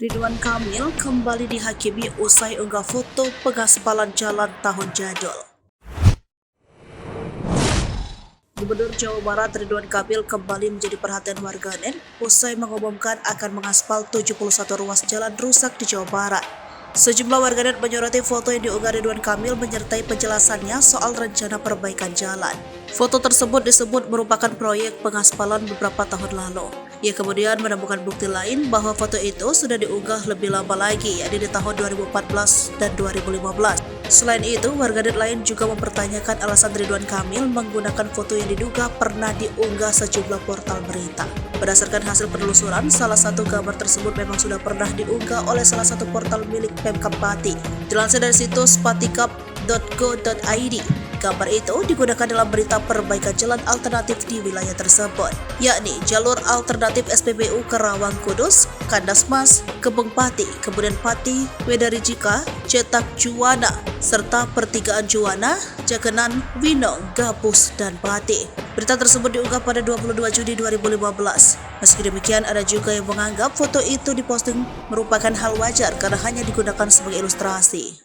Ridwan Kamil kembali dihakimi usai unggah foto pengaspalan jalan tahun jadul. Gubernur Jawa Barat Ridwan Kamil kembali menjadi perhatian warganet usai mengumumkan akan mengaspal 71 ruas jalan rusak di Jawa Barat. Sejumlah warganet menyoroti foto yang diunggah Ridwan Kamil menyertai penjelasannya soal rencana perbaikan jalan. Foto tersebut disebut merupakan proyek pengaspalan beberapa tahun lalu. Ia kemudian menemukan bukti lain bahwa foto itu sudah diunggah lebih lama lagi, yakni di tahun 2014 dan 2015. Selain itu, warganet lain juga mempertanyakan alasan Ridwan Kamil menggunakan foto yang diduga pernah diunggah sejumlah portal berita. Berdasarkan hasil penelusuran, salah satu gambar tersebut memang sudah pernah diunggah oleh salah satu portal milik Pemkab Pati. Dilansir dari situs patikap.go.id, gambar itu digunakan dalam berita perbaikan jalan alternatif di wilayah tersebut, yakni jalur alternatif SPBU Karawang Kudus, Kandas Mas, Kebeng Pati, kemudian Pati, Wedarijika, Cetak Juwana, serta pertigaan Juwana, Jakenan, Winong, Gabus, dan Pati. Berita tersebut diunggah pada 22 Juni 2015. Meski demikian, ada juga yang menganggap foto itu diposting merupakan hal wajar karena hanya digunakan sebagai ilustrasi.